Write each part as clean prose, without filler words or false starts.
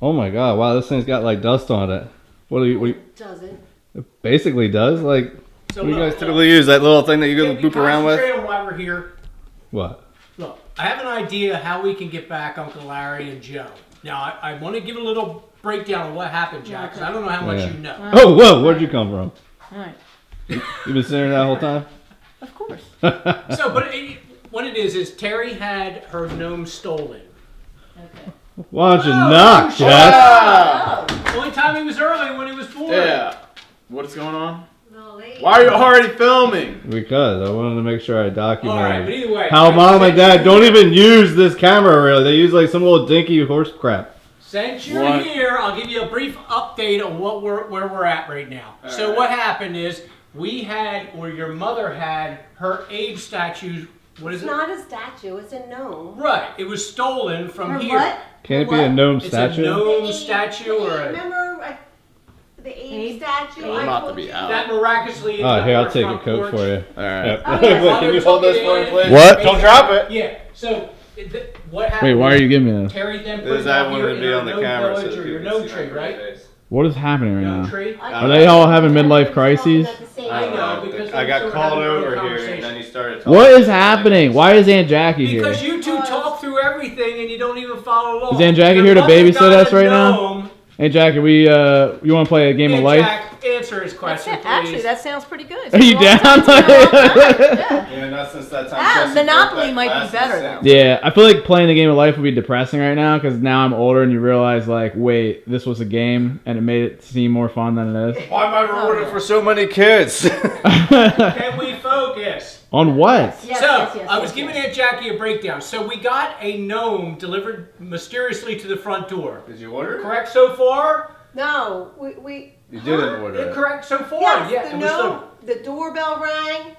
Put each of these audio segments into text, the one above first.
Oh my god! Wow, this thing's got like dust on it. What do you? It doesn't. It basically does. Like, So what do you guys typically use? That little thing that you go boop around with? Concentrate on why we're here. What? Look, I have an idea how we can get back Uncle Larry and Joe. Now, I want to give a little breakdown of what happened, Jack, because I don't know how much you know. Oh, whoa! Where'd you come from? All right. You've been sitting there that whole time? Of course. So, but what it is Terry had her gnome stolen. Okay. Why don't you knock, Jeff? Oh. Only time he was early when he was born. Yeah. What is going on? No, Why are you already filming? Because I wanted to make sure I documented All right, but either way, how mom and dad don't even use this camera really. They use like some little dinky horse crap. Since you're here, I'll give you a brief update on where we're at right now. So what happened is we had, or your mother had, her Abe statue. What is It's it? not a statue. It's a gnome. Right. It was stolen from Her here. what? Can it be a gnome It's statue? a gnome The Abe- statue or a... Remember the Abe statue? I'm about to be out. That miraculously... Oh, here, I'll our take a front Coke porch. for you. Alright. Yep. Oh, yeah. Look, can you hold this for me, please? What? Don't drop it. Yeah. So what happened? Wait, why are you giving me this? Terry then put Because it I out wanted here to in be our on the gnome camera village so or your people gnome see tree, my right? face. What is happening right Gnome now? tree. Are they all having midlife crises? I don't know. I got called over here and then he started talking. What is happening? Why is Aunt Jackie here? Because you two talk through everything and you don't even follow along. Is Aunt Jackie Your here to mother babysit got us a right now? gnome. Hey Jackie, you want to play a game of Hey, life? Jack, answer his question, please. Actually, that sounds pretty good. Are you down? Yeah. Yeah, not since that time. Monopoly might be better though. Yeah, I feel like playing the game of life would be depressing right now because now I'm older and you realize like, wait, this was a game and it made it seem more fun than it is. Why am I rewarded for so many kids? Can we focus? On what? Yes, So, yes, I was giving Aunt Jackie a breakdown. So, we got a gnome delivered mysteriously to the front door. Did you order? Correct so far? No, we. You didn't order it. Correct so far? Yes, Yeah, the it was gnome. The doorbell rang.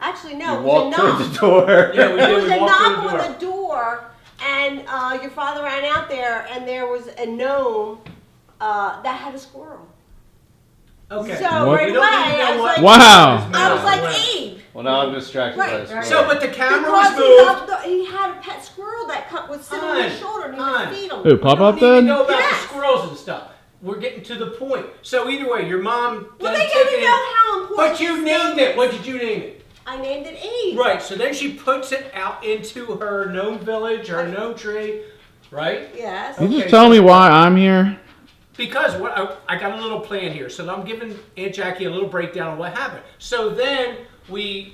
Actually, no. You it walked was a knock. through the door. Yeah, we There did. was We a walked knock through the on the door, and your father ran out there, and there was a gnome that had a squirrel. Okay. So What? right We away, don't even know I was what- like, Wow. I was like, Abe. Well, now I'm distracted by Right, this. right. So, but the camera Because was moved. he had a pet squirrel that was sitting on his shoulder, and he would feed him. Who, Pop We Up don't need to did? know about Yes. the squirrels and stuff. We're getting to the point. So either way, your mom. Well, then they took didn't it know in- how important. But you this named gnome it. is. What did you name it? I named it Abe. Right. So then she puts it out into her gnome village, her gnome tree, right? Yes. You just Okay, tell so- me why I'm here? Because what I got a little plan here, so I'm giving Aunt Jackie a little breakdown of what happened. So then we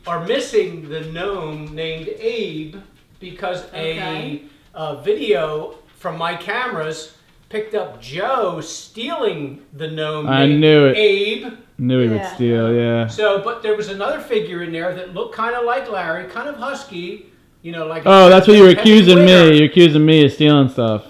are missing the gnome named Abe because Okay. a video from my cameras picked up Joe stealing the gnome I named knew it. Abe. Knew he would Yeah. steal, yeah. So, but there was another figure in there that looked kind of like Larry, kind of husky, you know, like. Oh, that's what you were heavy accusing winter. me. You're accusing me of stealing stuff.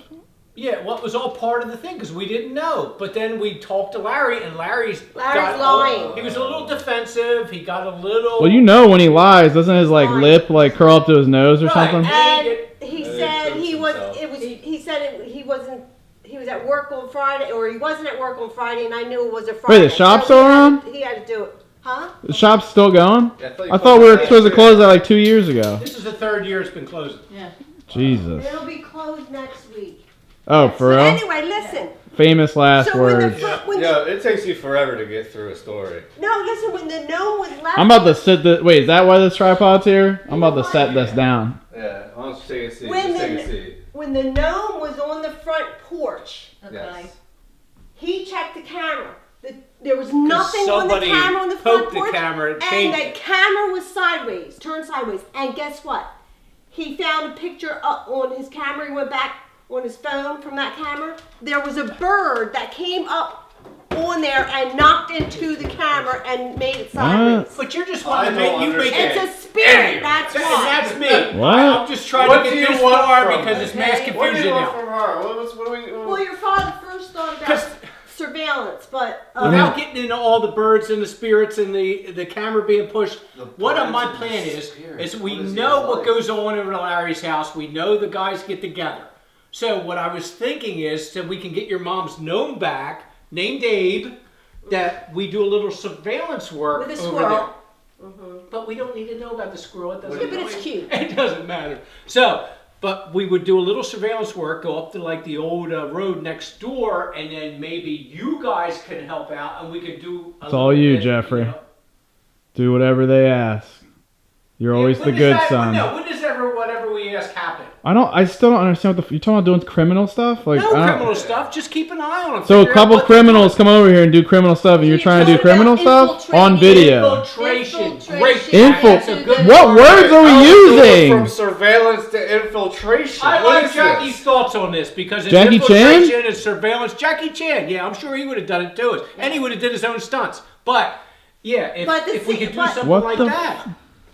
Yeah, well, it was all part of the thing because we didn't know. But then we talked to Larry, and Larry's got lying. He was a little defensive. He got a little. Well, you know when he lies, doesn't his like lip like curl up to his nose or Right. something? And he Yeah, said he he proves was. himself. It was. He said he wasn't. He was at work on Friday, or he wasn't at work on Friday, and I knew it was a Friday. Wait, the shop's so still around? He had to do it, huh? The shop's still going? Yeah, I thought we were supposed to close that like 2 years ago. This is the third year it's been closed. Yeah. Jesus. It'll be closed next week. Oh, for But real? anyway, listen. Famous last So when the words. when Yeah, it takes you forever to get through a story. no, listen. When the gnome was left, I'm about to sit the. Wait, is that why this tripod's here? I'm about to set this down. Yeah, why don't you take a seat? When Just take a the- seat. when the gnome was on the front porch, Yes. he checked the camera. There was nothing on the somebody camera on the front poked the porch, camera and and changed the it. camera was sideways, turned sideways. And guess what? He found a picture up on his camera. He went back on his phone from that camera. There was a bird that came up on there and knocked into the camera and made it sideways. But you're just I wanting to don't make you make understand. it. It's a spirit. That's And why. that's me. What? I'm just trying What to do get you this want far from because me? it's mass Okay. What do confusion you want now. from her? What do we? Well, your father first thought about 'Cause- surveillance, but Without getting into all the birds and the spirits and the camera being pushed, The what birds my and the plan is spirits. we What is know it what like? goes on over at Larry's house. We know the guys get together. So what I was thinking is that we can get your mom's gnome back, named Abe, that we do a little surveillance work with a over there. squirrel. But we don't need to know about the squirrel. It doesn't Yeah, but it's cute. It doesn't matter. So But we would do a little surveillance work, go up to like the old road next door, and then maybe you guys can help out, and we could do. It's all you, Jeffrey. Do whatever they ask. You're always the good son. No, when does whatever we ask happen? I still don't understand what you're talking about doing criminal stuff? Like, No criminal stuff, just keep an eye on them. So a couple criminals come over here and do criminal stuff, and you're trying to do criminal stuff on video. Infiltration. What words are we using? From surveillance to infiltration. I like Jackie's thoughts on this because it's Jackie infiltration Chan? and surveillance. Jackie Chan, yeah, I'm sure he would have done it too. And he would have did his own stunts. But yeah, if we could do something like that.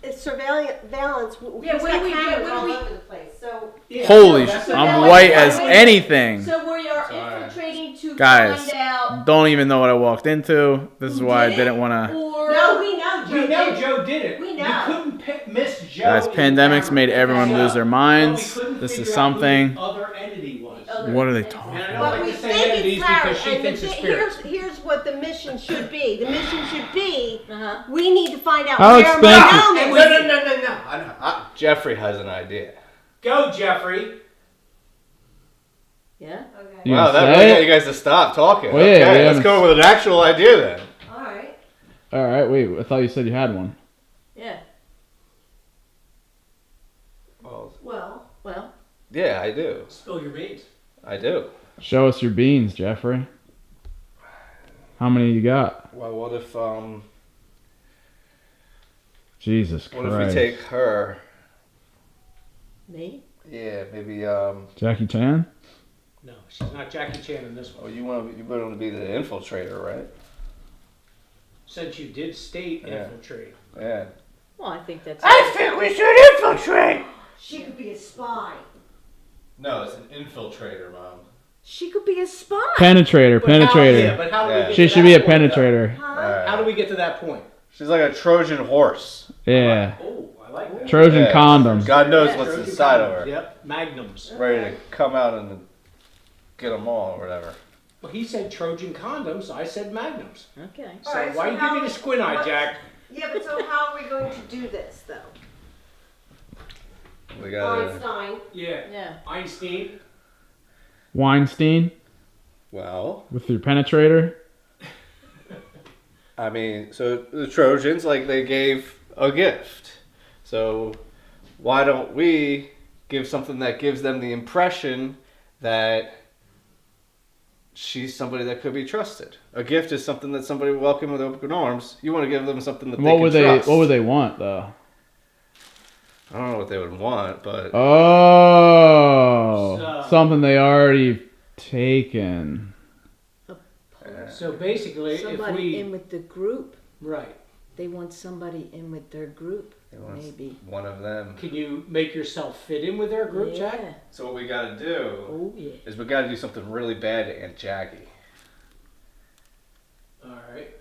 It's surveillance. Yeah, what do we do? all over the place. So Yeah, Holy that's shit, it. I'm white as anything. So we are infiltrating to Guys, find out. don't even know what I walked into. This is why I didn't want to. Or no, we know Joe. We know did. Joe did it. We know. You couldn't miss Joe. Guys, pandemics made everyone lose their minds. But we couldn't This figure is out who something. the other entity was. What are they talking And I about? don't But like we to say think entities it's Larry, because she and thinks it's spirits. here's what the mission should be. The mission should be, Uh-huh. we need to find out How where expensive- Malone is. No. Jeffrey has an idea. Go, Jeffrey. Yeah. Okay. You Wow, gonna that really say got it? you guys to stop talking. Well, yeah, okay, we let's haven't- go with an actual idea then. All right. All right, wait. I thought you said you had one. Yeah. Well, Yeah, I do. Spill your beans. I do. Show us your beans, Jeffrey. How many you got? Well, what if Jesus what if we Christ. take her? Me? Yeah, maybe Jackie Chan? No, she's not Jackie Chan in this Oh, one. you want to be the infiltrator, right? Since you did state Yeah. infiltrate. Yeah. Well, I think that's. think we should infiltrate. she could be a spy. No, it's an infiltrator, Mom. She could be a spy. Penetrator, But how- yeah, penetrator. but how do we Yeah. get She to should that be a point, though? penetrator. Huh? How do we get to that point? She's like a Trojan horse. Yeah. Oh, I like that. Trojan Yeah. condoms. God knows Yeah, what's Trojan inside of condoms. her. Yep, magnums. Ready to come out and get them all or whatever. Well, he said Trojan condoms. I said magnums. Okay. So All right, why so you give me how- the squint eye, what- Jack? Yeah, but so how are we going to do this, though? We got Einstein. Yeah. Yeah. Einstein. Weinstein well. with your penetrator. I mean, so the Trojans, like, they gave a gift. So why don't we give something that gives them the impression that she's somebody that could be trusted? A gift is something that somebody would welcome with open arms. You want to give them something that What they would can they trust. what would they want though? I don't know what they would want, but Oh, So- something they already taken. So basically, Somebody if in we with the group. right, They want somebody in with their group. He wants Maybe. one of them. can you make yourself fit in with their group, Yeah. Jack? So what we got to do Oh yeah. is we got to do something really bad to Aunt Jackie. All right.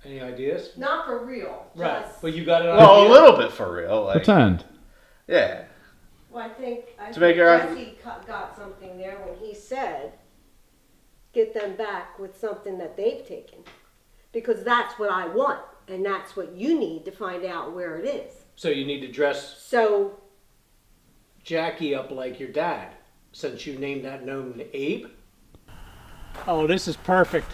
Any ideas? Not for real. Right. Just- But you got an Well, idea? a little bit for real. Like, Pretend. yeah. Well, I think make her- Jesse got something there when he said, get them back with something that they've taken. Because that's what I want, and that's what you need to find out where it is. So you need to dress So, Jackie up like your dad, since you named that gnome Abe. Oh, this is perfect.